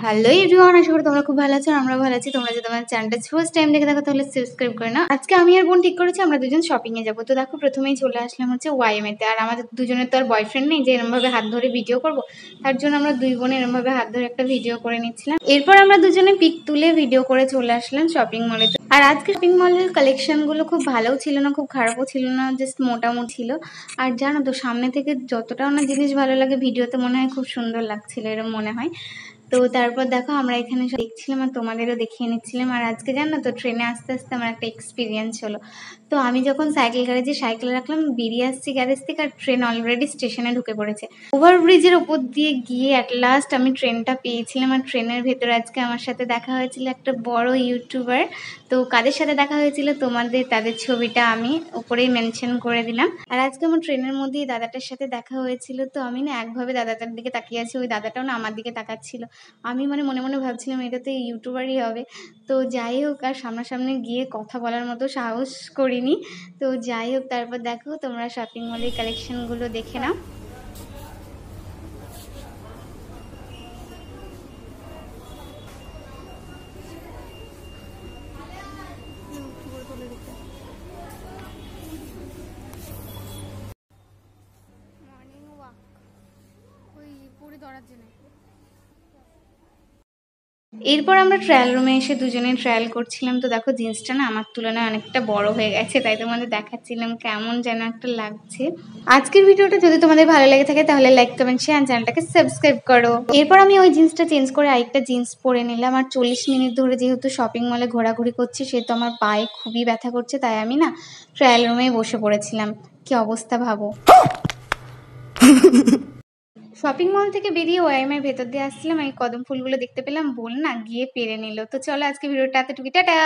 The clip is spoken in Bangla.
হ্যালো এভরিওয়ান, আশা করি তোমরা খুব ভালো আছো। আমরা ভালো আছি। তোমরা যদি তোমার চ্যানেলটা ফার্স্ট টাইম দেখে থাকো তাহলে সাবস্ক্রাইব করে নাও। আজকে আমি আর বোন ঠিক করেছি আমরা দুজন শপিং এ যাবো। তো দেখো প্রথমেই চলে আসলাম হচ্ছে ওয়াইএমএ তে। আর আমাদের দুজনের তো আর বয়ফ্রেন্ড নেই যে এরমভাবে হাত ধরে ভিডিও করব, তার জন্য আমরা দুই বোন এরমভাবে হাত ধরে একটা ভিডিও করে নিচ্ছিলাম। এরপর আমরা দুজনে পিক তুলে ভিডিও করে চলে আসলাম শপিং মলে। আর আজকে শপিং মলের কালেকশনগুলো খুব ভালোও ছিল না, খুব খারাপও ছিল না, জাস্ট মোটামুটি ছিল। আর জানো তো সামনে থেকে যতটাও না জিনিস ভালো লাগে ভিডিওতে মনে হয় খুব সুন্দর লাগছিল, এরকম মনে হয়। তো তারপর দেখো আমরা এখানে দেখছিলাম আর তোমাদেরও দেখিয়ে নিচ্ছিলাম। আর আজকে জানো তো ট্রেনে আস্তে আস্তে আমার একটা এক্সপিরিয়েন্স হলো। তো আমি যখন সাইকেল গ্যারেজে সাইকেল রাখলাম, বেরিয়ে আসছি গ্যারেজ থেকে, আর ট্রেন অলরেডি স্টেশনে ঢুকে পড়েছে। ওভারব্রিজের ওপর দিয়ে গিয়ে অ্যাট লাস্ট আমি ট্রেনটা পেয়েছিলাম। আর ট্রেনের ভেতরে আজকে আমার সাথে দেখা হয়েছিল একটা বড় ইউটিউবার। তো কাদের সাথে দেখা হয়েছিল তাদের ছবিটা আমি উপরেই মেনশন করে দিলাম। আর আজকে আমার ট্রেনের মধ্যেই দাদাটার সাথে দেখা হয়েছিল। তো আমি না একভাবে দাদাটার দিকে তাকিয়ে আছি, ওই দাদাটাও না আমার দিকে তাকাচ্ছিল। আমি মনে মনে ভাবছিলাম এটা তো ইউটিউবারই হবে। তো যাই হোক, আর সামনাসামনি গিয়ে কথা বলার মতো সাহস করিনি। তো যাই হোক, তারপর দেখো তোমরা শপিং মলের কালেকশনগুলো দেখে নাও। মর্নিং ওয়াক ওই পুরি দৌড়ার জন্য। এরপর আমরা ট্রায়াল রুমে এসে দুজনে ট্রায়াল করছিলাম। তো দেখো জিন্সটা না আমার তুলনায় অনেকটা বড় হয়ে গেছে, তাই তোমাদের দেখাচ্ছিলাম কেমন যেন একটা লাগছে। আজকের ভিডিওটা যদি তোমাদের ভালো লেগে থাকে তাহলে লাইক কমেন্ট শেয়ার, চ্যানেলটাকে সাবস্ক্রাইব করো। এরপর আমি ওই জিন্সটা চেঞ্জ করে আরেকটা জিন্স পরে নিলাম। আর 40 মিনিট ধরে যেহেতু শপিং মলে ঘোরাঘুরি করছি, সেহেতু আমার পায়ে খুবই ব্যথা করছে, তাই আমি না ট্রায়াল রুমেই বসে পড়েছিলাম। কি অবস্থা ভাবো। শপিং মল থেকে বেরিয়ে ওয়াইএম এর ভেতর দিয়ে আসছিলাম, এই কদম ফুলগুলো দেখতে পেলাম, বোন না গিয়ে পেরে নিল। তো চলো আজকে ভিডিওটা এতটুকু, টাটা।